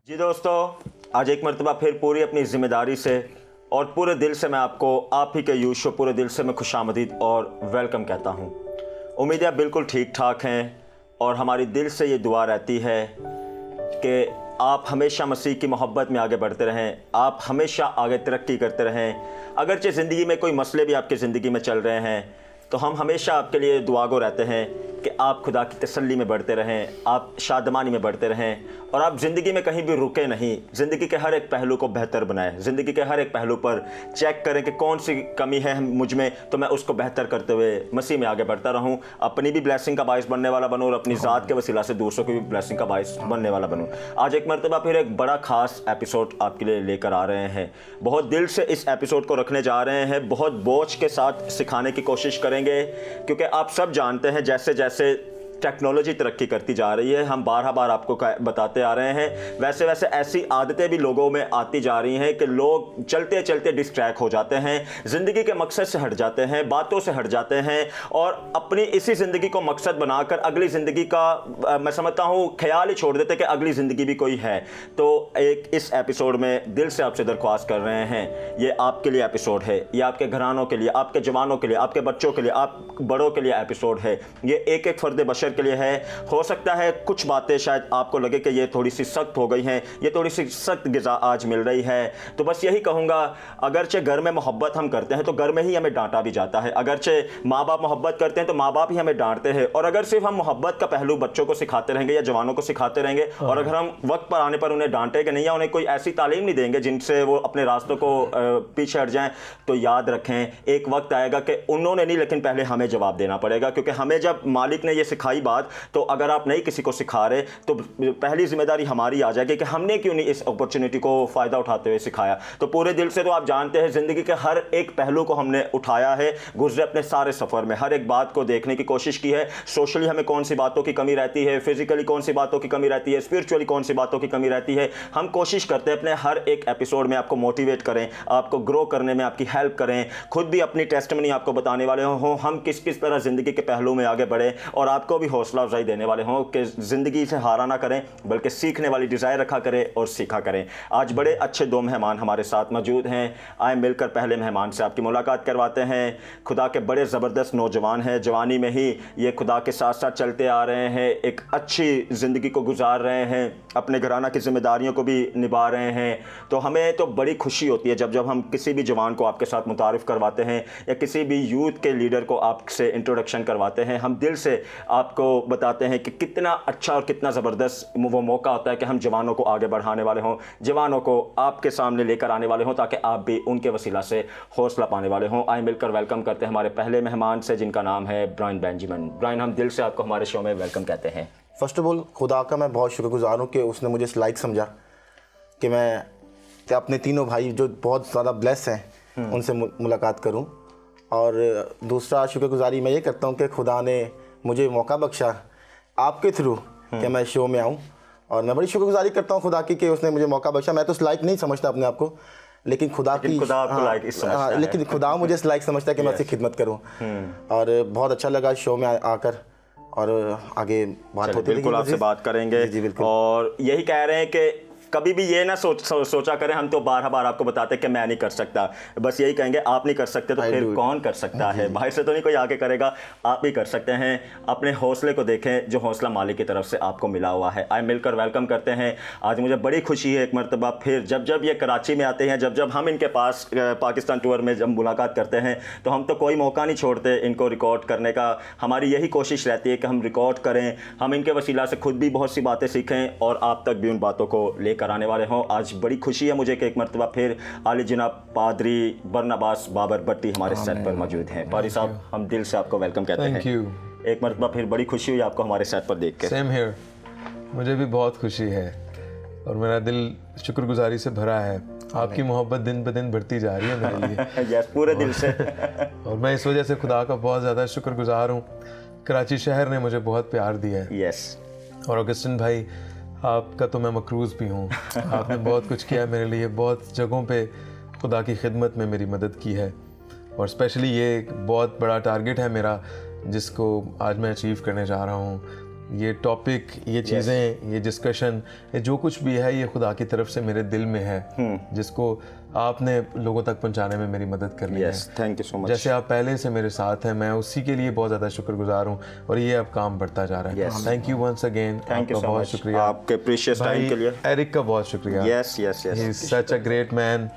जी दोस्तों, आज एक मरतबा फिर पूरी अपनी ज़िम्मेदारी से और पूरे दिल से मैं आपको आप ही के यूथ शो पूरे दिल से मैं खुशामदीद और वेलकम कहता हूँ। उम्मीद है आप बिल्कुल ठीक ठाक हैं और हमारी दिल से ये दुआ रहती है कि आप हमेशा मसीह की मोहब्बत में आगे बढ़ते रहें, आप हमेशा आगे तरक्की करते रहें। अगरचे ज़िंदगी में कोई मसले भी आपकी ज़िंदगी में चल रहे हैं तो हम हमेशा आपके लिए दुआगो रहते हैं कि आप खुदा की तसल्ली में बढ़ते रहें, आप शादमानी में बढ़ते रहें और आप ज़िंदगी में कहीं भी रुके नहीं। ज़िंदगी के हर एक पहलू को बेहतर बनाएं, ज़िंदगी के हर एक पहलू पर चेक करें कि कौन सी कमी है मुझ में, तो मैं उसको बेहतर करते हुए मसीह में आगे बढ़ता रहूं, अपनी भी ब्लेसिंग का बाइस बनने वाला बनूं और अपनी ज़ात के वसीला से दूसरों की भी ब्लेसिंग का बाइस बनने वाला बनूं। आज एक मरतबा फिर एक बड़ा ख़ास एपिसोड आपके लिए लेकर आ रहे हैं। बहुत दिल से इस एपिसोड को रखने जा रहे हैं, बहुत बोझ के साथ सिखाने की कोशिश करेंगे, क्योंकि आप सब जानते हैं जैसे जैसे टेक्नोलॉजी तरक्की करती जा रही है, हम बार आपको बताते आ रहे हैं, वैसे वैसे ऐसी आदतें भी लोगों में आती जा रही हैं कि लोग चलते चलते डिस्ट्रैक्ट हो जाते हैं, ज़िंदगी के मकसद से हट जाते हैं, बातों से हट जाते हैं और अपनी इसी ज़िंदगी को मकसद बनाकर अगली ज़िंदगी का मैं समझता हूँ ख्याल ही छोड़ देते कि अगली ज़िंदगी भी कोई है। तो एक इस एपिसोड में दिल से आपसे दरख्वास्त कर रहे हैं, ये आपके लिए एपिसोड है, ये आपके घरानों के लिए, आपके जवानों के लिए, आपके बच्चों के लिए, आप बड़ों के लिए एपिसोड है। ये एक एक फ़र्द बशर के लिए है। हो सकता है कुछ बातें शायद आपको लगे कि ये थोड़ी सी सख्त हो गई हैं, ये थोड़ी सी सख्त ग़िज़ा आज मिल रही है, तो बस यही कहूँगा, अगरचे घर में मोहब्बत हम करते हैं तो घर में ही हमें डांटा भी जाता है, अगरचे माँ बाप मोहब्बत करते हैं तो माँ बाप ही हमें डांटते हैं, और अगर सिर्फ हम मोहब्बत का पहलू बच्चों को सिखाते रहेंगे या जवानों को सिखाते रहेंगे और अगर हम वक्त पर आने पर उन्हें डांटेंगे नहीं या उन्हें कोई ऐसी तालीम नहीं देंगे जिनसे वो अपने रास्तों को पीछे हट जाएं, तो याद रखें एक वक्त आएगा कि उन्होंने नहीं लेकिन पहले हमें जवाब देना पड़ेगा। क्योंकि हमें जब मालिक ने ये सिखाई बात, तो अगर आप नहीं किसी को सिखा रहे तो पहली जिम्मेदारी हमारी आ जाएगी कि हमने क्यों नहीं इस अपॉर्चुनिटी को फ़ायदा उठाते हुए सिखाया। तो पूरे दिल से तो आप जानते हैं ज़िंदगी के हर एक पहलू को हमने उठाया है, गुजरे अपने सारे सफ़र में हर एक बात को देखने की कोशिश की है। सोशली हमें कौन सी बातों की कमी रहती है, फिजिकली कौन सी बातों की कमी रहती है, स्पिरिचुअली कौन सी बातों की कमी रहती है। हम कोशिश करते हैं अपने हर एक एपिसोड में आपको मोटिवेट करें, आपको ग्रो करने में आपकी हेल्प करें, खुद भी अपनी टेस्टमनी आपको बताने वाले हों हम किस किस तरह ज़िंदगी के पहलू में आगे बढ़े और आपको भी हौसला अफजाई देने वाले हों कि ज़िंदगी से हारा ना करें बल्कि सीखने वाली डिज़ायर रखा करें और सीखा करें। आज बड़े अच्छे दो मेहमान हमारे साथ मौजूद हैं, आए मिलकर पहले मेहमान से आपकी मुलाकात करवाते हैं। खुदा के बड़े ज़बरदस्त नौजवान हैं, जवानी में ही ये खुदा के साथ साथ चलते आ रहे हैं, एक अच्छी ज़िंदगी को गुजार रहे हैं, अपने घराना की जिम्मेदारियों को भी निभा रहे हैं। तो हमें तो बड़ी खुशी होती है जब हम किसी भी जवान को आपके साथ मुतारिफ़ करवाते हैं या किसी भी यूथ के लीडर को आपसे इंट्रोडक्शन करवाते हैं। हम दिल से आपको बताते हैं कि कितना अच्छा और कितना ज़बरदस्त वो मौका होता है कि हम जवानों को आगे बढ़ाने वाले हों, जवानों को आपके सामने लेकर आने वाले हों ताकि आप भी उनके वसीला से हौसला पाने वाले हों। आए मिलकर वेलकम करते हैं हमारे पहले मेहमान से, जिनका नाम है ब्रायन बेंजामिन। ब्रायन, हम दिल से आपको हमारे शो में वेलकम कहते हैं। फ़र्स्ट ऑफ ऑल खुदा का मैं बहुत शुक्रगुजार हूँ कि उसने मुझे इस लायक समझा कि मैं अपने तीनों भाई जो बहुत ज़्यादा ब्लेस हैं उनसे मुलाकात करूँ। और दूसरा शुक्रगुजारी मैं ये करता हूँ कि खुदा ने मुझे मौका बख्शा आपके थ्रू कि मैं शो में आऊँ, और मैं बड़ी शुक्रगुजारी करता हूँ खुदा की कि उसने मुझे मौका बख्शा। मैं तो इस लायक नहीं समझता अपने आप को, लेकिन खुदा लेकिन खुदा मुझे इस लायक समझता है कि मैं उसकी खिदमत करूँ। और बहुत अच्छा लगा शो में आकर, और आगे बात होती है, बिल्कुल आपसे बात करेंगे। जी बिल्कुल। और यही कह रहे हैं कि कभी भी ये ना सोचा करें, हम तो बार आपको बताते हैं कि मैं नहीं कर सकता, बस यही कहेंगे आप नहीं कर सकते तो फिर कौन कर सकता है। भाई से तो नहीं कोई आगे करेगा, आप ही कर सकते हैं। अपने हौसले को देखें जो हौसला मालिक की तरफ से आपको मिला हुआ है। आए मिलकर वेलकम करते हैं। आज मुझे बड़ी खुशी है एक मरतबा फिर जब ये कराची में आते हैं, जब हम इनके पास पाकिस्तान टूर में जब मुलाकात करते हैं तो हम तो कोई मौका नहीं छोड़ते इनको रिकॉर्ड करने का। हमारी यही कोशिश रहती है कि हम रिकॉर्ड करें, हम इनके वसीला से खुद भी बहुत सी बातें सीखें और आप तक भी उन बातों को कराने वाले हों। आज बड़ी खुशी है मुझे कि एक मरतबा फिर आली जनाब पादरी बरनबास बाबर भट्टी हमारे सेट पर मौजूद हैं। पादरी साहब, हम दिल से आपको वेलकम कहते हैं। Thank you. एक मरतबा फिर बड़ी खुशी हुई आपको हमारे सेट पर देख कर। सेम हियर, मुझे भी बहुत खुशी है और मेरा दिल शुक्रगुजारी से भरा है। आपकी मोहब्बत दिन ब दिन बढ़ती जा रही है मेरे लिए। यस, पूरे दिल से। और मैं इस वजह से खुदा का बहुत ज़्यादा शुक्रगुजार हूँ। कराची शहर ने मुझे बहुत प्यार दिया है। यस। और ऑगस्टिन भाई, आपका तो मैं मकरूज़ भी हूँ। आपने बहुत कुछ किया है मेरे लिए, बहुत जगहों पे खुदा की खिदमत में मेरी मदद की है, और स्पेशली ये एक बहुत बड़ा टारगेट है मेरा जिसको आज मैं अचीव करने जा रहा हूँ। ये टॉपिक, ये चीज़ें, ये डिस्कशन, ये जो कुछ भी है, ये खुदा की तरफ से मेरे दिल में है, जिसको आपने लोगों तक पहुंचाने में मेरी मदद करनी है। Thank you so much. जैसे आप पहले से मेरे साथ हैं, मैं उसी के लिए बहुत ज़्यादा शुक्रगुजार हूँ और ये अब काम बढ़ता जा रहा है। Thank you once again, thank you आपका सो बहुत मच शुक्रिया आपके प्रीशियस टाइम के लिए। एरिक का बहुत शुक्रिया। Yes yes yes, he is such a great man.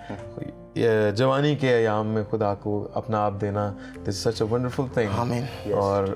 जवानी के अयाम में खुदा को अपना आप देना, this such a wonderful thing. आमीन। और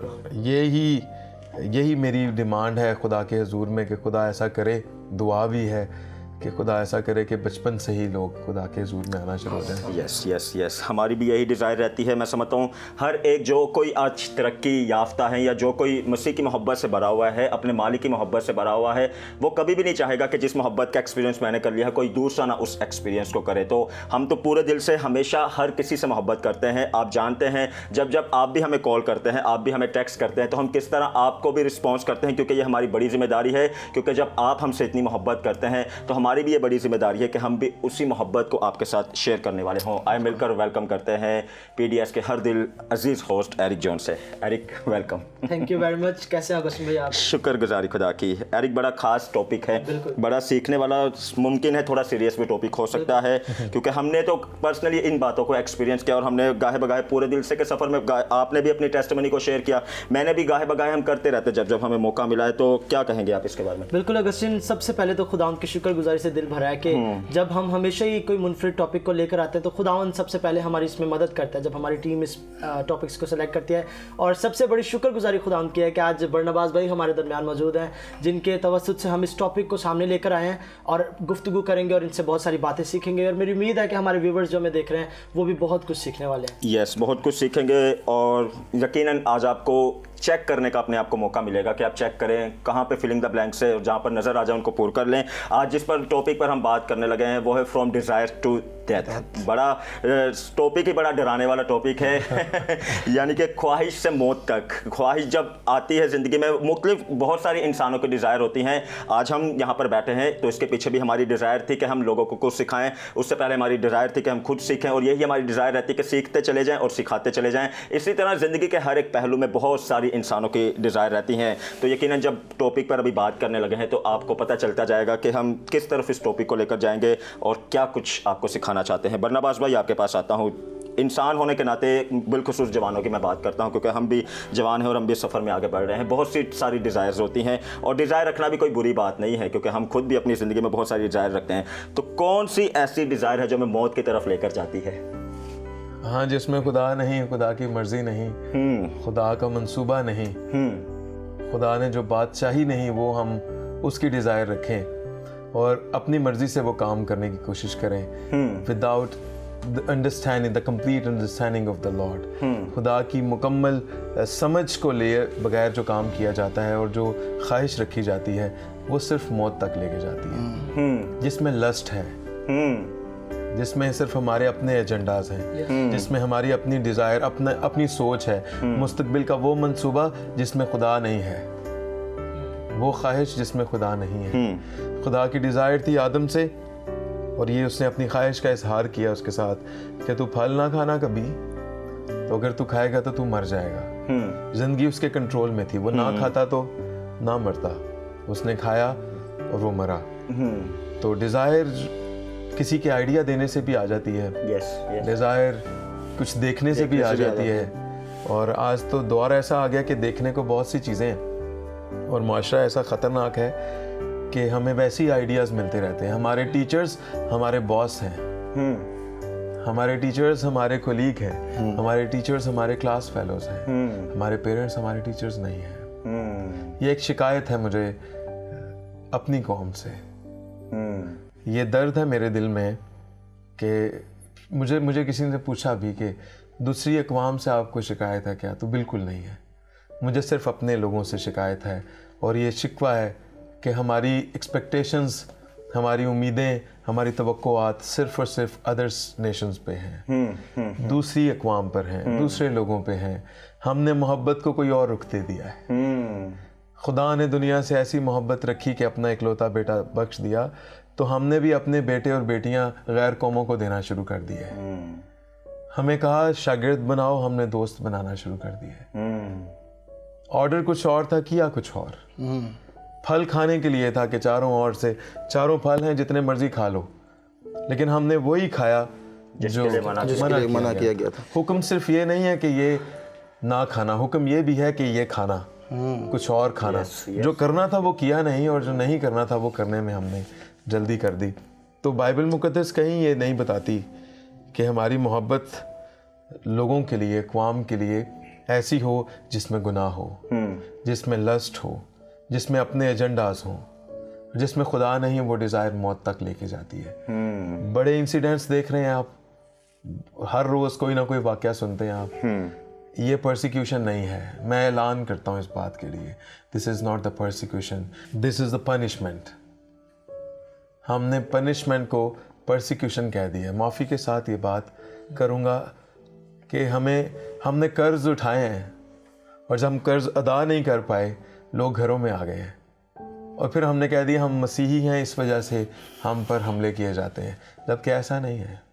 यही मेरी डिमांड है खुदा के हुजूर में कि खुदा ऐसा करे, दुआ भी है कि खुदा ऐसा करे कि बचपन से ही लोग खुदा के हुजूर में आना शुरू हो जाए। यस यस यस, हमारी भी यही डिज़ायर रहती है। मैं समझता हूँ हर एक जो कोई आज तरक्की याफ्ता है या जो कोई मसीह की मोहब्बत से भरा हुआ है, अपने मालिक की मोहब्बत से भरा हुआ है, वो कभी भी नहीं चाहेगा कि जिस मोहब्बत का एक्सपीरियंस मैंने कर लिया है कोई दूसरा ना उस एक्सपीरियंस को करे। तो हम तो पूरे दिल से हमेशा हर किसी से मोहब्बत करते हैं। आप जानते हैं जब आप भी हमें कॉल करते हैं, आप भी हमें टेक्स्ट करते हैं, तो हम किस तरह आपको भी रिस्पॉन्स करते हैं, क्योंकि ये हमारी बड़ी जिम्मेदारी है। क्योंकि जब आप हमसे इतनी मोहब्बत करते हैं तो हमारी भी ये बड़ी जिम्मेदारी है कि हम भी उसी मोहब्बत को आपके साथ शेयर करने वाले हों। आए मिलकर वेलकम करते हैं PDS के हर दिल अजीज़ होस्ट एरिक जॉन से। Eric welcome. Thank you very much. कैसे हैं आगस्टिन भाई आप? शुक्रगुजारी खुदा की। एरिक बड़ा खास टॉपिक है, बड़ा सीखने वाला, मुमकिन है थोड़ा सीरियस भी टॉपिक हो सकता है, क्योंकि हमने तो पर्सनली इन बातों को एक्सपीरियंस किया और हमने गाहे बगाहे पूरे दिल से के सफ़र में आपने भी अपनी टेस्टिमनी को शेयर किया, मैंने भी गाहे बगाहे हम करते रहते जब हमें मौका मिला है। तो क्या कहेंगे आप इसके बारे में? बिल्कुल अगस्टिन, सबसे पहले तो खुदावंद की शुक्रगुजारी से दिल भरा है कि जब हम हमेशा ही कोई मुनफरिद टॉपिक को लेकर आते हैं तो खुदावंद सबसे पहले हमारी इसमें मदद करता है जब हमारी टीम इस टॉपिक्स को सेलेक्ट करती है। और सबसे बड़ी शुक्रगुजारी खुदावंद की है कि आज बरनबास भाई हमारे दरमियान मौजूद हैं, जिनके तवस्सुत से हम इस टॉपिक को सामने लेकर आए हैं और गुफ्तगू करेंगे और इनसे बहुत सारी बातें सीखेंगे। और मेरी उम्मीद है कि हमारे व्यूवर्स जो हमें देख रहे हैं वो भी बहुत कुछ सीखने वाले हैं। यस, बहुत कुछ सीखेंगे और यकीनन आज आपको चेक करने का अपने आप को मौका मिलेगा कि आप चेक करें कहाँ पे फिलिंग द ब्लैंक्स है, जहाँ पर नज़र आ जाए उनको पूरा कर लें। आज जिस पर टॉपिक पर हम बात करने लगे हैं वो है फ्रॉम डिज़ायर टू डेथ। बड़ा टॉपिक ही बड़ा डराने वाला टॉपिक है यानी कि ख्वाहिश से मौत तक। ख्वाहिश जब आती है ज़िंदगी में, मुख्तलिफ बहुत सारी इंसानों की डिज़ायर होती हैं। आज हम यहाँ पर बैठे हैं तो इसके पीछे भी हमारी डिज़ायर थी कि हम लोगों को कुछ सिखाएं। उससे पहले हमारी डिज़ायर थी कि हम खुद सीखें और यही हमारी डिज़ायर रहती है कि सीखते चले जाएँ और सिखाते चले जाएँ। इसी तरह ज़िंदगी के हर एक पहलू में बहुत सारी इंसानों की डिज़ायर रहती हैं। तो यकीनन जब टॉपिक पर अभी बात करने लगे हैं तो आपको पता चलता जाएगा कि हम किस तरफ इस टॉपिक को लेकर जाएंगे और क्या कुछ आपको सिखाना चाहते हैं। बरनबास भाई, आपके पास आता हूँ। इंसान होने के नाते बिलखुसूस जवानों की मैं बात करता हूँ, क्योंकि हम भी जवान हैं और हम भी सफ़र में आगे बढ़ रहे हैं। बहुत सी सारी डिज़ायर्स होती हैं और डिज़ायर रखना भी कोई बुरी बात नहीं है, क्योंकि हम खुद भी अपनी ज़िंदगी में बहुत सारी डिज़ायर रखते हैं। तो कौन सी ऐसी डिज़ायर है जो हमें मौत की तरफ लेकर जाती है? हाँ, जिसमें खुदा नहीं, खुदा की मर्जी नहीं, खुदा का मंसूबा नहीं, खुदा ने जो बात चाही नहीं वो हम उसकी डिज़ायर रखें और अपनी मर्जी से वो काम करने की कोशिश करें without the complete understanding of the Lord. खुदा की मुकम्मल समझ को लिए बगैर जो काम किया जाता है और जो ख्वाहिश रखी जाती है वो सिर्फ मौत तक लेके जाती है। जिसमें लस्ट है, जिसमें सिर्फ हमारे अपने एजेंडाज हैं, जिसमें हमारी अपनी डिज़ायर, अपनी सोच है, मुस्तकबिल का वो मंसूबा जिसमें खुदा नहीं है, वो ख्वाहिश जिसमें खुदा नहीं है। खुदा की डिज़ायर थी आदम से और ये उसने अपनी ख्वाहिश का इजहार किया उसके साथ कि तू फल ना खाना कभी, तो अगर तू खाएगा तो तू मर जाएगा। ज़िंदगी उसके कंट्रोल में थी, वो ना खाता तो ना मरता, उसने खाया और वो मरा। तो डिज़ायर किसी के आइडिया देने से भी आ जाती है, डिज़ायर कुछ देखने से भी आ जाती है। और आज तो दौर ऐसा आ गया कि देखने को बहुत सी चीज़ें हैं और माशरा ऐसा ख़तरनाक है कि हमें वैसी आइडियाज़ मिलते रहते हैं। हमारे टीचर्स हमारे बॉस हैं, हमारे टीचर्स हमारे कोलीग हैं, हमारे टीचर्स हमारे क्लास फेलोज हैं, हमारे पेरेंट्स हमारे टीचर्स नहीं हैं। ये एक शिकायत है मुझे अपनी कौम से, ये दर्द है मेरे दिल में कि मुझे किसी ने पूछा भी कि दूसरी अक़वाम से आपको शिकायत है क्या? तो बिल्कुल नहीं है, मुझे सिर्फ अपने लोगों से शिकायत है। और ये शिकवा है कि हमारी एक्सपेक्टेशंस, हमारी उम्मीदें, हमारी तवक्कुआत सिर्फ और सिर्फ अदर्स नेशंस पे हैं, दूसरी अक़वाम पर हैं, दूसरे लोगों पे हैं। हमने मोहब्बत को कोई और रुख दे दिया है। खुदा ने दुनिया से ऐसी मोहब्बत रखी कि अपना इकलौता बेटा बख्श दिया, तो हमने भी अपने बेटे और बेटियां गैर कौमों को देना शुरू कर दिए। हमें कहा शागिर्द बनाओ, हमने दोस्त बनाना शुरू कर दिए। ऑर्डर कुछ और था, किया कुछ और। फल खाने के लिए था कि चारों ओर से चारों फल हैं, जितने मर्जी खा लो, लेकिन हमने वही खाया जो मना किया गया था। हुक्म सिर्फ ये नहीं है कि ये ना खाना, हुक्म ये भी है कि ये खाना, कुछ और खाना। जो करना था वो किया नहीं, और जो नहीं करना था वो करने में हमने जल्दी कर दी। तो बाइबल मुकद्दस कहीं ये नहीं बताती कि हमारी मोहब्बत लोगों के लिए, अक़वाम के लिए ऐसी हो जिसमें गुनाह हो, जिसमें लस्ट हो, जिसमें अपने एजेंडाज हों, जिसमें खुदा नहीं, वो डिज़ायर मौत तक लेके जाती है। बड़े इंसिडेंट्स देख रहे हैं आप, हर रोज़ कोई ना कोई वाक़या सुनते हैं आप। ये परसिक्यूशन नहीं है। मैं ऐलान करता हूँ इस बात के लिए, this is not the persecution, this is the punishment. हमने पनिशमेंट को परसिक्यूशन कह दिया। माफ़ी के साथ ये बात करूँगा कि हमने कर्ज़ उठाए हैं, और जब हम कर्ज़ अदा नहीं कर पाए, लोग घरों में आ गए हैं, और फिर हमने कह दिया हम मसीही हैं, इस वजह से हम पर हमले किए जाते हैं, जबकि ऐसा नहीं है।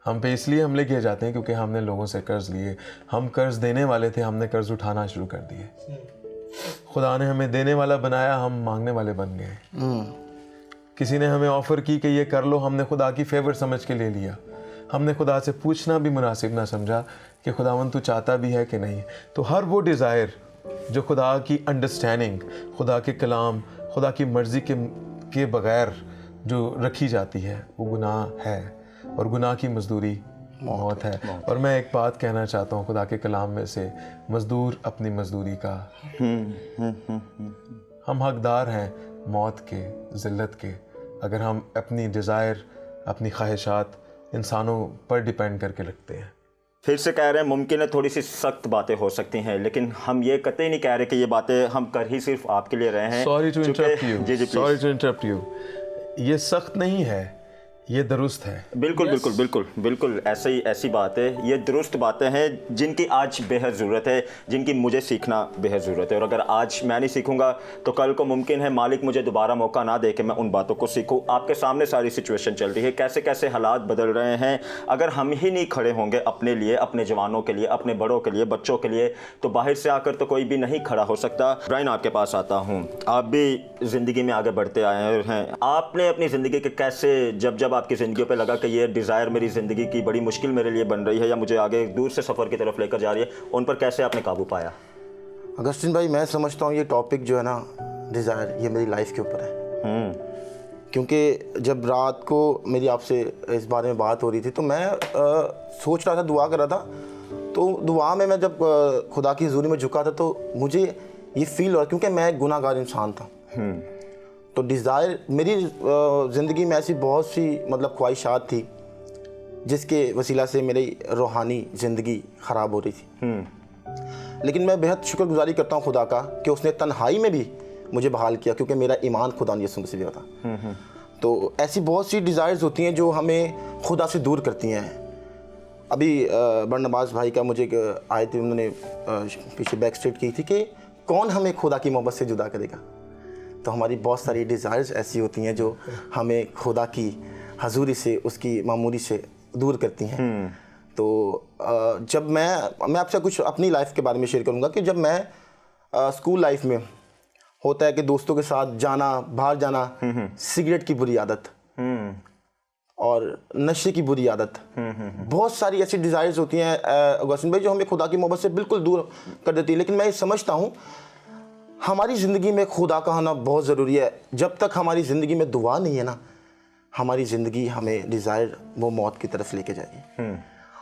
हम पे इसलिए हमले किए जाते हैं क्योंकि हमने लोगों से कर्ज़ लिए। हम कर्ज़ देने वाले थे, हमने कर्ज़ उठाना शुरू कर दिए। खुदा ने हमें देने वाला बनाया, हम मांगने वाले बन गए। किसी ने हमें ऑफ़र की कि ये कर लो, हमने खुदा की फेवर समझ के ले लिया। हमने खुदा से पूछना भी मुनासिब ना समझा कि खुदावन तू चाहता भी है कि नहीं। तो हर वो डिज़ायर जो खुदा की अंडरस्टैंडिंग, खुदा के कलाम, खुदा की मर्ज़ी के बग़ैर जो रखी जाती है, वो गुनाह है, और गुनाह की मजदूरी मौत है। और मैं एक बात कहना चाहता हूँ खुदा के कलाम में से, मज़दूर अपनी मजदूरी का। हम हकदार हैं मौत के, ज़िल्लत के, अगर हम अपनी डिज़ायर, अपनी ख्वाहिशात इंसानों पर डिपेंड करके रखते हैं। फिर से कह रहे हैं, मुमकिन है थोड़ी सी सख्त बातें हो सकती हैं, लेकिन हम ये कतई नहीं कह रहे कि ये बातें हम कर ही सिर्फ आपके लिए रहे हैं। सॉरी टू इंटरप्ट यू, जी सॉरी टू इंटरप्ट यू। ये सख्त नहीं है, ये दुरुस्त है। बिल्कुल बिल्कुल बिल्कुल बिल्कुल ऐसी बात है। ये दुरुस्त बातें हैं जिनकी आज बेहद ज़रूरत है, जिनकी मुझे सीखना बेहद ज़रूरत है। और अगर आज मैं नहीं सीखूंगा तो कल को मुमकिन है मालिक मुझे दोबारा मौका ना दे कि मैं उन बातों को सीखूं। आपके सामने सारी सिचुएशन चल रही है, कैसे कैसे हालात बदल रहे हैं। अगर हम ही नहीं खड़े होंगे अपने लिए, अपने जवानों के लिए, अपने बड़ों के लिए, बच्चों के लिए, तो बाहर से आकर तो कोई भी नहीं खड़ा हो सकता। ब्रायन, आपके पास आता हूँ। आप भी ज़िंदगी में आगे बढ़ते आए हैं। आपने अपनी ज़िंदगी के कैसे, जब आपकी ज़िंदगी पे लगा कि ये डिज़ायर मेरी ज़िंदगी की बड़ी मुश्किल मेरे लिए बन रही है या मुझे आगे दूर से सफ़र की तरफ लेकर जा रही है, उन पर कैसे आपने काबू पाया? अगस्टिन भाई, मैं समझता हूँ ये टॉपिक जो है ना, डिज़ायर, ये मेरी लाइफ के ऊपर है। क्योंकि जब रात को मेरी आपसे इस बारे में बात हो रही थी तो मैं सोच रहा था, दुआ कर रहा था। तो दुआ में मैं जब खुदा की हुज़ूरी में झुका था तो मुझे ये फील हो रहा, क्योंकि मैं एक गुनाहगार इंसान था। तो डिज़ायर, मेरी ज़िंदगी में ऐसी बहुत सी मतलब ख्वाहिशात थी जिसके वसीला से मेरी रूहानी ज़िंदगी ख़राब हो रही थी। लेकिन मैं बेहद शुक्रगुजारी करता हूँ खुदा का कि उसने तन्हाई में भी मुझे बहाल किया, क्योंकि मेरा ईमान खुदा यीशु मसीह में था। तो ऐसी बहुत सी डिज़ायर्स होती हैं जो हमें खुदा से दूर करती हैं। अभी बरनबास भाई का मुझे आए थे, उन्होंने पीछे बैक स्टेट की थी कि कौन हमें खुदा की मोहब्बत से जुदा करेगा। तो हमारी बहुत सारी डिज़ायर्स ऐसी होती हैं जो हमें खुदा की हजूरी से, उसकी मामूरी से दूर करती हैं। तो जब मैं आपसे कुछ अपनी लाइफ के बारे में शेयर करूंगा कि जब मैं स्कूल लाइफ में होता है कि दोस्तों के साथ जाना, बाहर जाना, सिगरेट की बुरी आदत और नशे की बुरी आदत, बहुत सारी ऐसी डिज़ायर्स होती हैं अगस्टिन भाई जो हमें खुदा की मोहब्बत से बिल्कुल दूर कर देती है। लेकिन मैं ये समझता हूँ हमारी ज़िंदगी में खुदा का होना बहुत ज़रूरी है। जब तक हमारी ज़िंदगी में दुआ नहीं है ना, हमारी ज़िंदगी हमें डिज़ायर वो मौत की तरफ लेके जाएगी।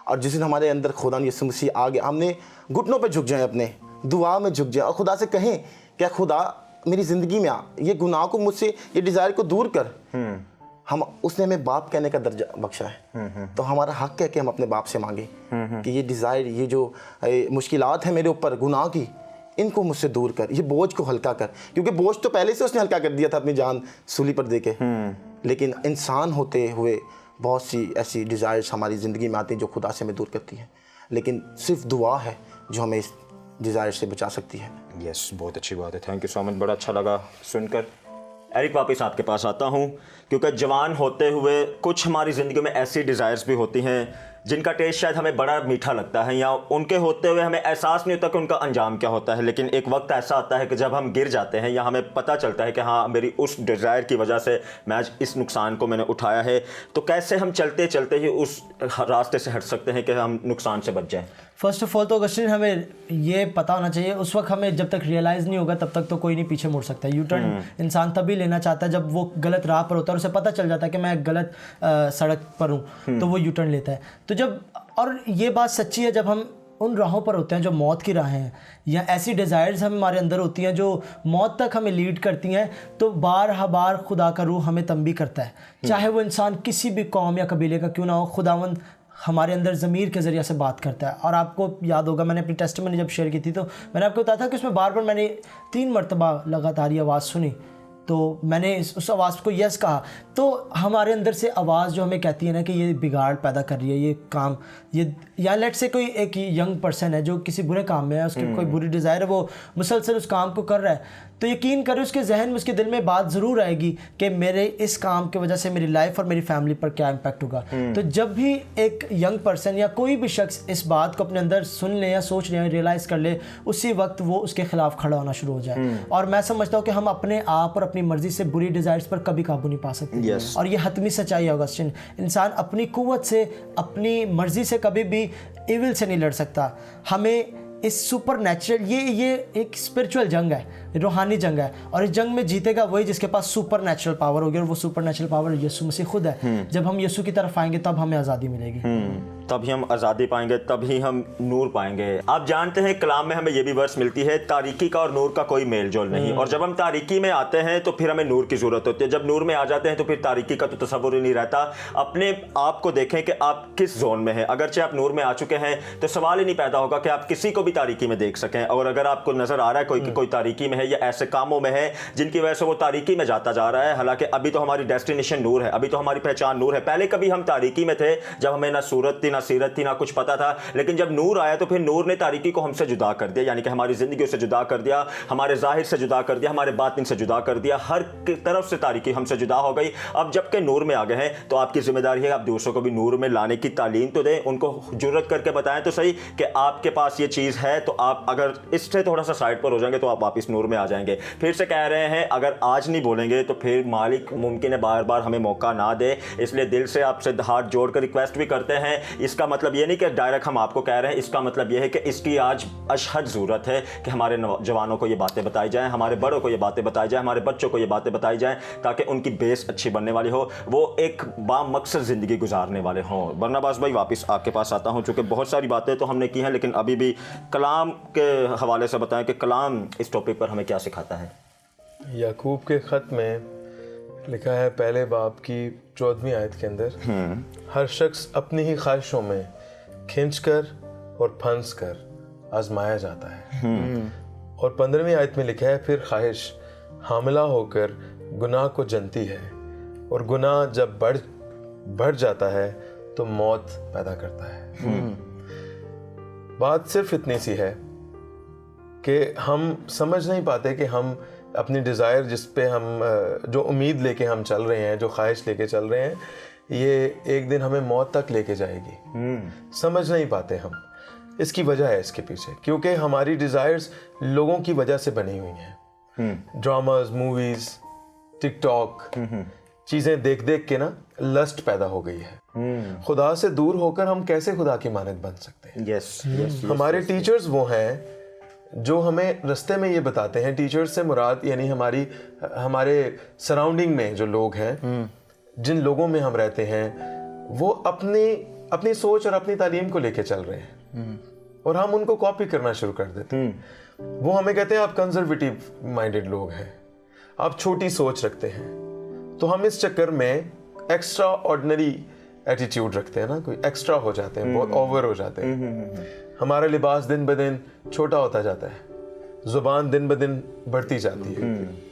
और जिस दिन हमारे अंदर खुदा यीशु मसीह आ गया, हमने घुटनों पे झुक जाएं, अपने दुआ में झुक जाएं और खुदा से कहें क्या खुदा मेरी ज़िंदगी में आ, ये गुनाह को मुझसे, ये डिज़ायर को दूर कर। उसने हमें बाप कहने का दर्जा बख्शा है। तो हमारा हक है कि हम अपने बाप से मांगे कि ये डिज़ायर, ये जो मुश्किलात है मेरे ऊपर गुनाह की, इनको मुझसे दूर कर, ये बोझ को हल्का कर। क्योंकि बोझ तो पहले से उसने हल्का कर दिया था अपनी जान सूली पर दे के। लेकिन इंसान होते हुए बहुत सी ऐसी डिज़ायर्स हमारी ज़िंदगी में आती हैं जो खुदा से हमें दूर करती हैं। लेकिन सिर्फ दुआ है जो हमें इस डिज़ायर से बचा सकती है। यस, बहुत अच्छी बात है। थैंक यू सो मच, बड़ा अच्छा लगा सुनकर। एरिक, वापस आपके पास आता हूँ, क्योंकि जवान होते हुए कुछ हमारी ज़िंदगी में ऐसी डिज़ायर्स भी होती हैं जिनका टेस्ट शायद हमें बड़ा मीठा लगता है, या उनके होते हुए हमें एहसास नहीं होता कि उनका अंजाम क्या होता है, लेकिन एक वक्त ऐसा आता है कि जब हम गिर जाते हैं या हमें पता चलता है कि हाँ मेरी उस डिज़ायर की वजह से मैं आज इस नुकसान को मैंने उठाया है, तो कैसे हम चलते चलते ही उस रास्ते से हट सकते हैं कि हम नुकसान से बच जाएं? फर्स्ट ऑफ ऑल तो अगस्टिन हमें ये पता होना चाहिए, उस वक्त हमें जब तक रियलाइज़ नहीं होगा तब तक तो कोई नहीं पीछे मुड़ सकता। यू टर्न इंसान तभी लेना चाहता है जब वो गलत राह पर होता है और उसे पता चल जाता है कि मैं गलत सड़क पर हूँ, तो वो यू टर्न लेता है। तो जब, और ये बात सच्ची है, जब हम उन राहों पर होते हैं जो मौत की राहें हैं, या ऐसी डिज़ायर्स हमारे अंदर होती हैं जो मौत तक हमें लीड करती हैं, तो बार खुदा का रूह हमें तंबी करता है, चाहे वो इंसान किसी भी कौम या कबीले का क्यों ना हो। खुदावंद हमारे अंदर ज़मीर के ज़रिए से बात करता है। और आपको याद होगा, मैंने अपनी टेस्टिमनी जब शेयर की थी तो मैंने आपको बताया था कि उसमें बार मैंने 3 मरतबा लगातार ये आवाज़ सुनी, तो मैंने उस आवाज़ को यस कहा। तो हमारे अंदर से आवाज़ जो हमें कहती है ना कि ये बिगाड़ पैदा कर रही है, ये काम, ये, या लेट से कोई एक यंग पर्सन है जो किसी बुरे काम में है, उसकी कोई बुरी डिज़ायर है, वो मुसलसल उस काम को कर रहा है, तो यकीन करें उसके जहन में, उसके दिल में बात ज़रूर आएगी कि मेरे इस काम की वजह से मेरी लाइफ और मेरी फैमिली पर क्या इम्पैक्ट होगा। तो जब भी एक यंग पर्सन या कोई भी शख्स इस बात को अपने अंदर सुन ले या सोच ले, रियलाइज़ कर ले, उसी वक्त वो उसके खिलाफ खड़ा होना शुरू हो जाए। और मैं समझता हूँ कि हम अपने आप और अपनी मर्ज़ी से बुरी डिज़ायर्स पर कभी काबू नहीं पा सकते। और ये हतमी सच्चाई है ऑगस्टिन, इंसान अपनी कुव्वत से, अपनी मर्ज़ी से कभी भी इविल से नहीं लड़ सकता। हमें इस सुपर नेचुरल, ये एक स्पिरिचुअल जंग है, रूहानी जंग है, और इस जंग में जीतेगा वही जिसके पास सुपर नेचुरल पावर होगी, और वो सुपर नेचुरल पावर यीशु मसीह खुद है। जब हम यीशु की तरफ आएंगे तब हमें आज़ादी मिलेगी, तभी हम आज़ादी पाएंगे, तभी हम नूर पाएंगे। आप जानते हैं कलाम में हमें ये भी वर्स मिलती है, तारीकी का और नूर का कोई मेल जोल नहीं। और जब हम तारीकी में आते हैं तो फिर हमें नूर की ज़रूरत होती है, जब नूर में आ जाते हैं तो फिर तारीकी का तो तसव्वुर ही नहीं रहता। अपने आप को देखें कि आप किस जोन में हैं। अगरचे आप नूर में आ चुके हैं तो सवाल ही नहीं पैदा होगा कि आप किसी को भी तारीकी में देख सकें। और अगर आपको नज़र आ रहा है कोई तारीकी में है या ऐसे कामों में है जिनकी वजह से वो तारीकी में जाता जा रहा है, हालांकि अभी तो हमारी डेस्टिनेशन नूर है, अभी तो हमारी पहचान नूर है। पहले कभी हम तारीकी में थे जब हमें ना सूरत थी, ना सीरत थी, ना कुछ पता था, लेकिन जब नूर आया तो फिर नूर ने तारीकी को हमसे जुदा कर दिया, यानी कि हमारी ज़िंदगी से जुदा कर दिया, हमारे ज़ाहिर से जुदा कर दिया, हमारे बातिन से जुदा कर दिया, हर तरफ से तारीकी हमसे जुदा हो गई। अब जबकि नूर में आ गए हैं तो आपकी जिम्मेदारी है आप दूसरों को भी नूर में लाने की तालीम तो दें, उनको जुर्रत करके बताएं तो सही कि आपके पास ये चीज़ है, तो आप अगर इससे थोड़ा सा साइड पर हो जाएंगे तो आप वापस नूर में आ जाएंगे। फिर से कह रहे हैं, अगर आज नहीं बोलेंगे तो फिर मालिक मुमकिन है बार बार हमें मौका ना दे। इसलिए दिल से आपसे हाथ जोड़कर रिक्वेस्ट भी करते हैं। इसका मतलब ये नहीं कि डायरेक्ट हम आपको कह रहे हैं, इसका मतलब ये है कि इसकी आज अशहद ज़रूरत है कि हमारे जवानों को ये बातें बताई जाएं, हमारे बड़ों को ये बातें बताई जाएं, हमारे बच्चों को ये बातें बताई जाएं, ताकि उनकी बेस अच्छी बनने वाली हो, वो एक बामकसद ज़िंदगी गुजारने वाले हों। बरनाबास भाई, वापस आपके पास आता हूँ, चूँकि बहुत सारी बातें तो हमने की हैं, लेकिन अभी भी कलाम के हवाले से बताएं कि कलाम इस टॉपिक पर हमें क्या सिखाता है। याकूब के ख़त में लिखा है पहले बाब की 14वीं आयत के अंदर, हर शख्स अपनी ही ख्वाहिशों में खींचकर और फंस कर आजमाया जाता है। और 15वीं आयत में लिखा है, फिर ख्वाहिश हामिला होकर गुनाह को जनती है, और गुनाह जब बढ़ जाता है तो मौत पैदा करता है। बात सिर्फ इतनी सी है कि हम समझ नहीं पाते कि हम अपनी डिज़ायर, जिस पे हम जो उम्मीद लेके हम चल रहे हैं, जो ख्वाहिश लेके चल रहे हैं, ये एक दिन हमें मौत तक लेके जाएगी। समझ नहीं पाते हम। इसकी वजह है इसके पीछे, क्योंकि हमारी डिज़ायर्स लोगों की वजह से बनी हुई हैं। ड्रामाज, मूवीज़, टिकटॉक, चीज़ें देख देख के ना लस्ट पैदा हो गई है। खुदा से दूर होकर हम कैसे खुदा की मानद बन सकते हैं? हमारे टीचर्स वो हैं जो हमें रास्ते में ये बताते हैं। टीचर्स से मुराद यानी हमारे सराउंडिंग में जो लोग हैं, जिन लोगों में हम रहते हैं, वो अपनी सोच और अपनी तालीम को लेके चल रहे हैं, और हम उनको कॉपी करना शुरू कर देते हैं। वो हमें कहते हैं आप कंजर्वेटिव माइंडेड लोग हैं, आप छोटी सोच रखते हैं। तो हम इस चक्कर में एक्स्ट्रा ऑर्डिनरी एटीट्यूड रखते हैं ना, कोई एक्स्ट्रा हो जाते हैं, बहुत ओवर हो जाते हैं। हमारा लिबास दिन ब दिन छोटा होता जाता है, ज़ुबान दिन ब दिन बढ़ती जाती है।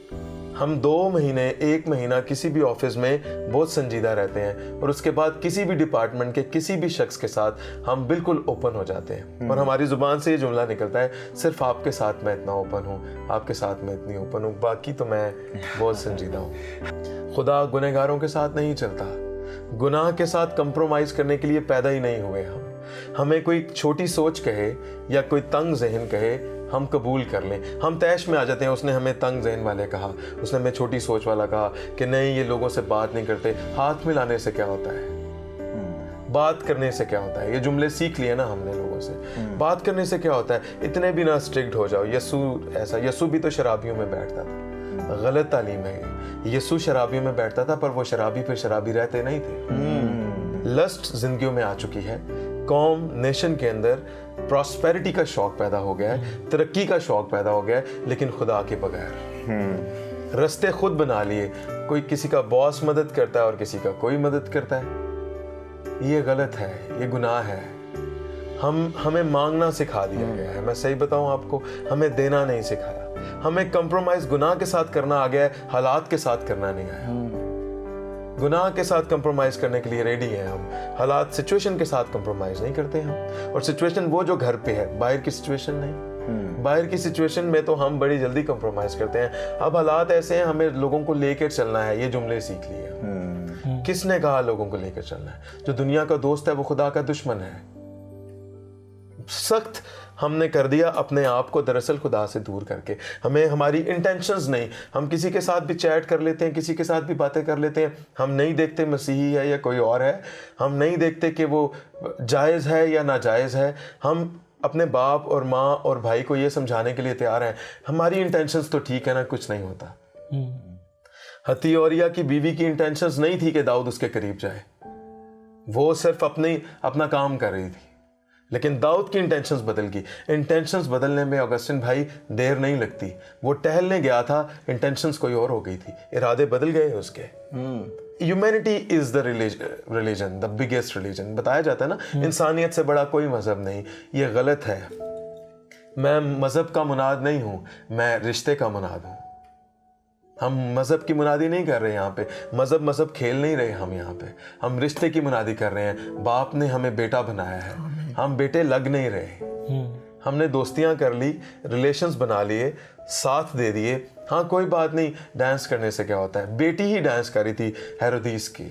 हम 2 महीने 1 महीना किसी भी ऑफिस में बहुत संजीदा रहते हैं, और उसके बाद किसी भी डिपार्टमेंट के किसी भी शख्स के साथ हम बिल्कुल ओपन हो जाते हैं, और हमारी ज़ुबान से ये जुमला निकलता है, सिर्फ आपके साथ मैं इतना ओपन हूँ, आपके साथ मैं इतनी ओपन हूँ, बाकी तो मैं बहुत संजीदा हूँ। खुदा गुनहगारों के साथ नहीं चलता। गुनाह के साथ कंप्रोमाइज़ करने के लिए पैदा ही नहीं हुए हम। हमें कोई छोटी सोच कहे या कोई तंग जहन कहे, हम कबूल कर लें। हम तैश में आ जाते हैं। उसने हमें तंग जहन वाले कहा, उसने हमें छोटी सोच वाला कहा कि नहीं ये लोगों से बात नहीं करते। हाथ मिलाने से क्या होता है? बात करने से क्या होता है? ये जुमले सीख लिए ना हमने लोगों से। बात करने से क्या होता है? इतने भी ना स्ट्रिक्ट हो जाओ। यसू ऐसा, यसू भी तो शराबियों में बैठता था। गलत तालीम है ये। यसू शराबियों में बैठता था, पर वो शराबी फिर शराबी रहते नहीं थे। लस्ट जिंदगियों में आ चुकी है। कौम नेशन के अंदर प्रॉस्पेरिटी का शौक पैदा हो गया है, तरक्की का शौक पैदा हो गया है, लेकिन खुदा के बगैर। रास्ते खुद बना लिए। कोई किसी का बॉस मदद करता है और किसी का कोई मदद करता है। ये गलत है, ये गुनाह है। हमें मांगना सिखा दिया गया है। मैं सही बताऊं आपको, हमें देना नहीं सिखाया। हमें कंप्रोमाइज गुनाह के साथ करना आ गया है, हालात के साथ करना नहीं आया। गुनाह के साथ कंप्रोमाइज करने के लिए रेडी हैं हम, हालात सिचुएशन के साथ कंप्रोमाइज नहीं करते हम। और सिचुएशन वो जो घर पे है, बाहर की सिचुएशन नहीं। बाहर की सिचुएशन में तो हम बड़ी जल्दी कंप्रोमाइज करते हैं। अब हालात ऐसे हैं, हमें लोगों को लेकर चलना है। ये जुमले सीख लिए। किसने कहा लोगों को लेकर चलना है? जो दुनिया का दोस्त है वो खुदा का दुश्मन है। सख्त हमने कर दिया अपने आप को दरअसल खुदा से दूर करके। हमें हमारी इंटेंशंस नहीं, हम किसी के साथ भी चैट कर लेते हैं, किसी के साथ भी बातें कर लेते हैं। हम नहीं देखते मसीही है या कोई और है। हम नहीं देखते कि वो जायज़ है या नाजायज़ है। हम अपने बाप और माँ और भाई को ये समझाने के लिए तैयार हैं, हमारी इंटेंशंस तो ठीक है ना, कुछ नहीं होता। हथियोरिया की बीवी की इंटेंशंस नहीं थी कि दाऊद उसके करीब जाए। वो सिर्फ अपना काम कर रही थी। लेकिन दाऊद की इंटेंशंस बदल गई। इंटेंशंस बदलने में ऑगस्टिन भाई देर नहीं लगती। वो टहलने गया था, इंटेंशंस कोई और हो गई थी, इरादे बदल गए उसके। Humanity is the religion, the biggest religion. बताया जाता है ना, इंसानियत से बड़ा कोई मजहब नहीं। ये गलत है। मैं मजहब का मुनाद नहीं हूं, मैं रिश्ते का मुनाद हूं। हम मजहब की मुनादी नहीं कर रहे यहाँ पे। मजहब खेल नहीं रहे हम यहाँ पे। हम रिश्ते की मुनादी कर रहे हैं। बाप ने हमें बेटा बनाया है, हम बेटे लग नहीं रहे। हमने दोस्तियां कर ली, रिलेशंस बना लिए, साथ दे दिए। हाँ कोई बात नहीं, डांस करने से क्या होता है? बेटी ही डांस कर रही थी हेरोदीस की।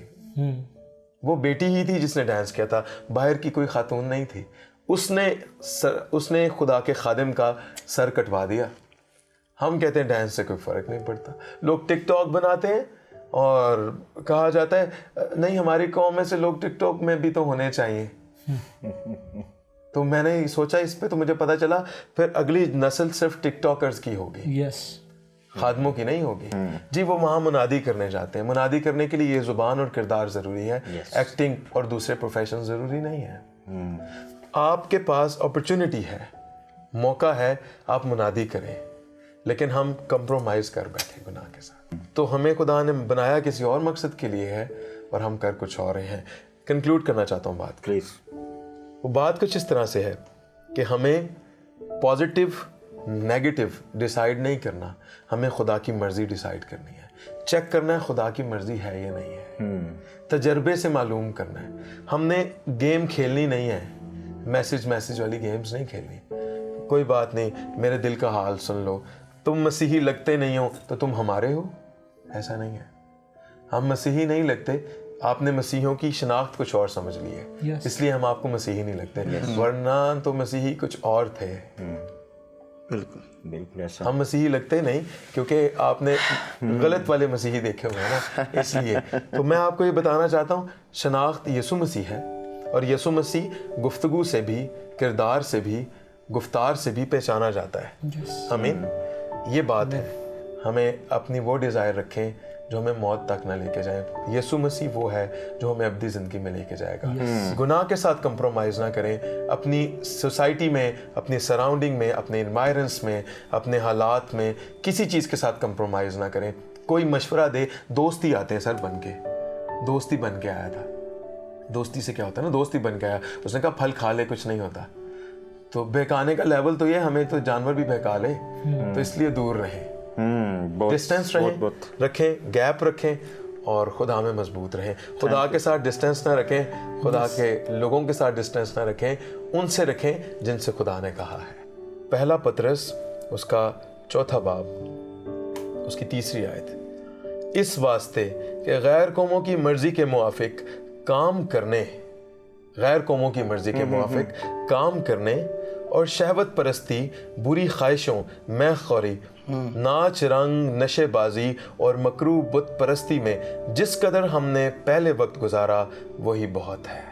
वो बेटी ही थी जिसने डांस किया था, बाहर की कोई खातून नहीं थी। उसने खुदा के खादिम का सर कटवा दिया। हम कहते हैं डांस से कोई फर्क नहीं पड़ता। लोग टिकटॉक बनाते हैं और कहा जाता है नहीं हमारी कौम में से लोग टिकटॉक में भी तो होने चाहिए। तो मैंने सोचा इस पे, तो मुझे पता चला फिर अगली नस्ल सिर्फ टिकटॉकर्स की होगी। यस, खादमों की नहीं होगी। जी वो वहाँ मुनादी करने जाते हैं। मुनादी करने के लिए ये जुबान और किरदार ज़रूरी है। एक्टिंग और दूसरे प्रोफेशन ज़रूरी नहीं है। आपके पास अपॉर्चुनिटी है, मौका है, आप मुनादी करें। लेकिन हम कंप्रोमाइज कर बैठे गुनाह के साथ। तो हमें खुदा ने बनाया किसी और मकसद के लिए है और हम कर कुछ और हैं। कंक्लूड करना चाहता हूँ बात। प्लीज़। वो बात कुछ इस तरह से है कि हमें पॉजिटिव नेगेटिव डिसाइड नहीं करना, हमें खुदा की मर्जी डिसाइड करनी है। चेक करना है खुदा की मर्जी है या नहीं है। तजर्बे से मालूम करना है। हमने गेम खेलनी नहीं है, मैसेज वाली गेम्स नहीं खेलनी। कोई बात नहीं, मेरे दिल का हाल सुन लो। तुम मसीही लगते नहीं हो तो तुम हमारे हो, ऐसा नहीं है। हम मसीही नहीं लगते, आपने मसीहियों की शनाख्त कुछ और समझ ली है, इसलिए हम आपको मसीही नहीं लगते। वरना तो मसीही कुछ और थे। बिल्कुल ऐसा। हम मसीही लगते नहीं क्योंकि आपने गलत वाले मसीही देखे हुए हैं ना, इसलिए। तो मैं आपको ये बताना चाहता हूँ, शनाख्त यीशु मसीह है और यीशु मसीह गुफ्तगू से भी, किरदार से भी, गुफ्तार से भी पहचाना जाता है। आमीन। ये बात है, हमें अपनी वो डिज़ायर रखें जो हमें मौत तक ना लेके जाए। यीशु मसीह वो है जो हमें अब्दी ज़िंदगी में लेके जाएगा। गुनाह के साथ कंप्रोमाइज़ ना करें। अपनी सोसाइटी में, अपनी सराउंडिंग में, अपने एनवायरमेंट्स में, अपने हालात में किसी चीज़ के साथ कंप्रोमाइज़ ना करें। कोई मशवरा दे, दोस्ती आते हैं सर बन के। दोस्ती बन के आया था। दोस्ती से क्या होता है ना, दोस्ती बन के आया, उसने कहा फल खा ले, कुछ नहीं होता। तो बहकाने का लेवल तो ये, हमें तो जानवर भी बहका ले, तो इसलिए दूर रहें, डिस्टेंस रखें, गैप रखें और खुदा में मजबूत रहें। खुदा के साथ डिस्टेंस ना रखें, खुदा के लोगों के साथ डिस्टेंस ना रखें, उनसे रखें जिनसे खुदा ने कहा है। पहला पतरस उसका 4 बाब उसकी 3 आयत, इस वास्ते कि गैर कौमों की मर्जी के मुआफिक काम करने, गैर कौमों की मर्जी के मुआफिक काम करने और शहवत परस्ती, बुरी ख्वाहिशों, मैखौरी, नाच रंग, नशेबाजी और मकरू बुत परस्ती में जिस कदर हमने पहले वक्त गुजारा वही बहुत है।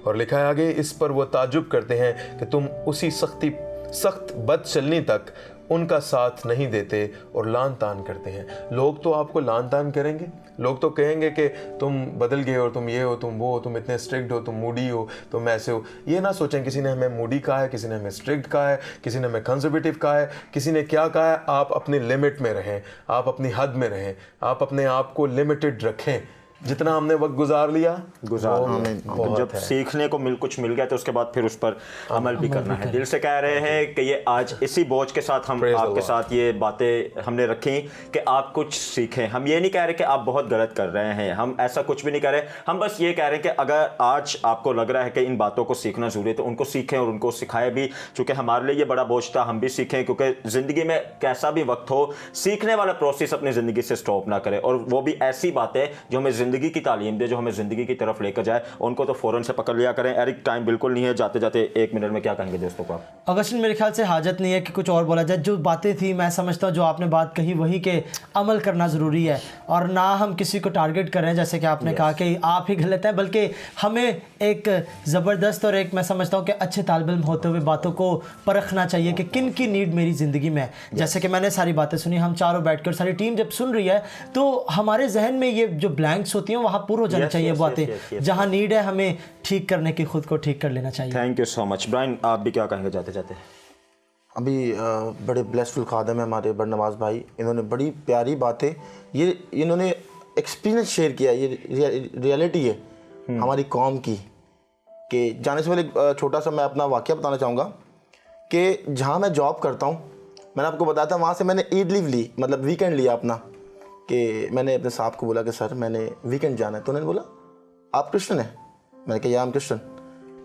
और लिखा है आगे, इस पर वो ताजुब करते हैं कि तुम उसी सख्त बद चलनी तक उनका साथ नहीं देते और लान तान करते हैं। लोग तो आपको लान तान करेंगे, लोग तो कहेंगे कि तुम बदल गए हो, तुम ये हो, तुम वो हो, तुम इतने स्ट्रिक्ट हो, तुम मूडी हो, तुम ऐसे हो। ये ना सोचें किसी ने हमें मूडी कहा है, किसी ने हमें स्ट्रिक्ट कहा है, किसी ने हमें कंजर्वेटिव कहा है, किसी ने क्या कहा है। आप अपनी लिमिट में रहें, आप अपनी हद में रहें, आप अपने आप को लिमिटेड रखें। जितना हमने वक्त गुजार लिया जब सीखने को कुछ मिल गया तो उसके बाद फिर उस पर अमल भी करना है। दिल से कह रहे हैं कि ये आज इसी बोझ के साथ हम आपके साथ ये बातें हमने रखी कि आप कुछ सीखें। हम ये नहीं कह रहे कि आप बहुत गलत कर रहे हैं, हम ऐसा कुछ भी नहीं कह रहे। हम बस ये कह रहे हैं कि अगर आज आपको लग रहा है कि इन बातों को सीखना ज़रूरी है तो उनको सीखें और उनको सिखाएं भी, चूँकि हमारे लिए ये बड़ा बोझ था। हम भी सीखें, क्योंकि ज़िंदगी में कैसा भी वक्त हो, सीखने वाला प्रोसेस अपनी ज़िंदगी से स्टॉप ना करें, और वो भी ऐसी बातें जो हमें ज़िंदगी की तालीम दे, जो हमें ज़िंदगी की तरफ लेकर जाए, उनको तो फ़ौरन से पकड़ लिया करें। एरिक, टाइम बिल्कुल नहीं है, जाते जाते 1 मिनट में क्या कहेंगे दोस्तों को आप? अगस्टिन, मेरे ख्याल से हाजत नहीं है कि कुछ और बोला जाए। जो बातें थी, मैं समझता हूँ जो आपने बात कही वही के अमल करना ज़रूरी है, और ना हम किसी को टारगेट कर रहे हैं जैसे कि आपने कहा कि आप ही गलत हैं, बल्कि हमें एक ज़बरदस्त और एक, मैं समझता हूँ कि अच्छे तालिब इल्म होते हुए बातों को परखना चाहिए कि किन की नीड मेरी ज़िंदगी में है। जैसे कि मैंने सारी बातें सुनी, हम चारों बैठ कर, सारी टीम जब सुन रही है तो हमारे जहन में ये जो ब्लैंक्स होती हैं वहाँ पूरा हो जाना चाहिए। बातें जहाँ नीड है हमें ठीक करने की, खुद को ठीक कर लेना चाहिए। Thank you so much. Brian, आप भी क्या कहेंगे जाते जाते? अभी बड़े ब्लेसफुल खादम है हमारे बरनवाज भाई, इन्होंने बड़ी प्यारी बातें, ये इन्होंने एक्सपीरियंस शेयर किया, ये रियलिटी है हमारी कौम की। कि जाने से पहले छोटा सा मैं अपना वाक़या बताना चाहूँगा कि जहाँ मैं जॉब करता हूँ, मैंने आपको बताया था, वहाँ से मैंने ईद लीव ली, मतलब वीकेंड लिया अपना। कि मैंने अपने साहब को बोला कि सर मैंने वीकेंड जाना है, तो उन्होंने बोला आप क्रिश्चियन हैं? मैंने कहा या हम क्रिश्चियन।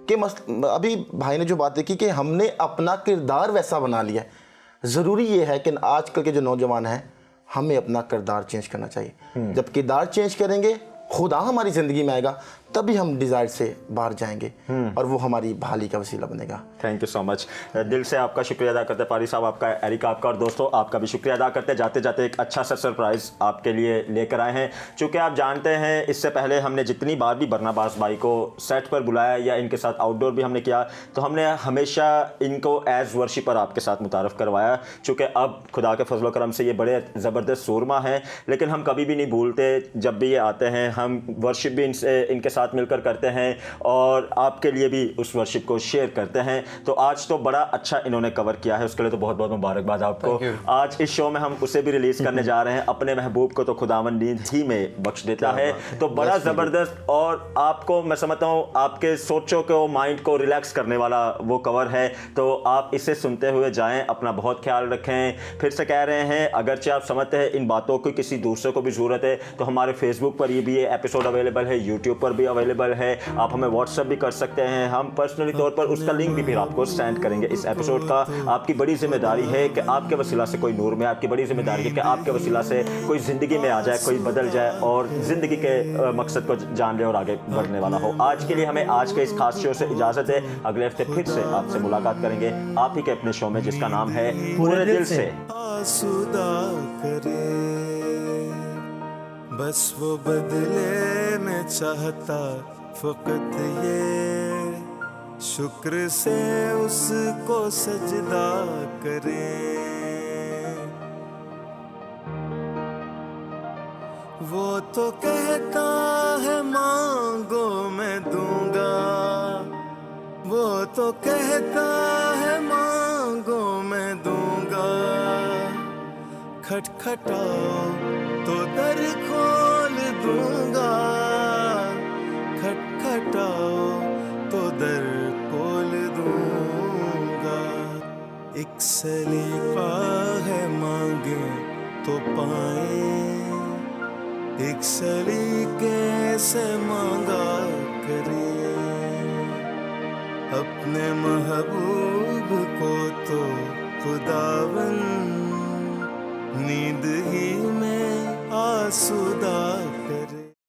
कि अभी भाई ने जो बातें की कि हमने अपना किरदार वैसा बना लिया है। ज़रूरी ये है कि आजकल के जो नौजवान हैं, हमें अपना किरदार चेंज करना चाहिए। जब किरदार चेंज करेंगे, खुदा हमारी ज़िंदगी में आएगा, तभी हम डिज़ायर से बाहर जाएंगे और वो हमारी भाली का वसीला बनेगा। Thank you so much. दिल से आपका शुक्रिया अदा करते हैं पारी साहब, आपका, एरिक आपका, और दोस्तों आपका भी शुक्रिया अदा करते हैं। जाते जाते एक अच्छा सा सरप्राइज़ आपके लिए लेकर आए हैं। चूँकि आप जानते हैं इससे पहले हमने जितनी बार भी बरनबास भाई को सेट पर बुलाया या इनके साथ आउटडोर भी हमने किया, तो हमने हमेशा इनको एज वर्शिपर आपके साथ मुतारफ़ करवाया। चूँकि अब खुदा के फजल करम से ये बड़े ज़बरदस्त सूरमा हैं, लेकिन हम कभी भी नहीं भूलते, जब भी ये आते हैं हम वर्शिप भी इनके साथ मिलकर करते हैं और आपके लिए भी उस वर्शिप को शेयर करते हैं। तो आज तो बड़ा अच्छा इन्होंने कवर किया है, उसके लिए तो बहुत बहुत मुबारकबाद आपको। आज इस शो में हम उसे भी रिलीज़ करने जा रहे हैं। अपने महबूब को तो खुदावंद नींद ही में बख्श देता है, तो बड़ा ज़बरदस्त, और आपको मैं समझता हूँ आपके सोचों को, माइंड को रिलैक्स करने वाला वो कवर है। तो आप इसे सुनते हुए जाएँ, अपना बहुत ख्याल रखें। फिर से कह रहे हैं, अगरचे आप समझते हैं इन बातों की किसी दूसरे को भी ज़रूरत है, तो हमारे फेसबुक पर ये भी एपिसोड अवेलेबल है, यूट्यूब पर भी अवेलेबल है, आप हमें व्हाट्सएप भी कर सकते हैं। हम पर्सनली तौर पर उसका लिंक भी फिर आपको सेंड करेंगे इस एपिसोड का। आपकी बड़ी जिम्मेदारी है कि आपके वसीला से कोई नूर में, आपकी बड़ी जिम्मेदारी है कि आपके वसीला से कोई ज़िंदगी में आ जाए, कोई बदल जाए और ज़िंदगी के मकसद को जान ले और आगे बढ़ने वाला हो। आज के लिए हमें आज के इस खास शो से इजाज़त है। अगले हफ्ते फिर से आपसे मुलाकात करेंगे आप ही के अपने शो में, जिसका नाम है पूरे दिल से। आसूदा करे बस वो बदले में चाहता फ़कत ये शुक्र से उसको सजदा करे। वो तो कहता है मांगो मैं दूंगा, वो तो कहता है मांगो मैं दूंगा, खटखटाओ तो दर खोल दूंगा, खटखटाओ तो दर खोल दूंगा। एक सलीका है मांगे तो पाए, एक सलीके से मांगा करे। अपने महबूब को तो खुदावन नींद ही में आसुदा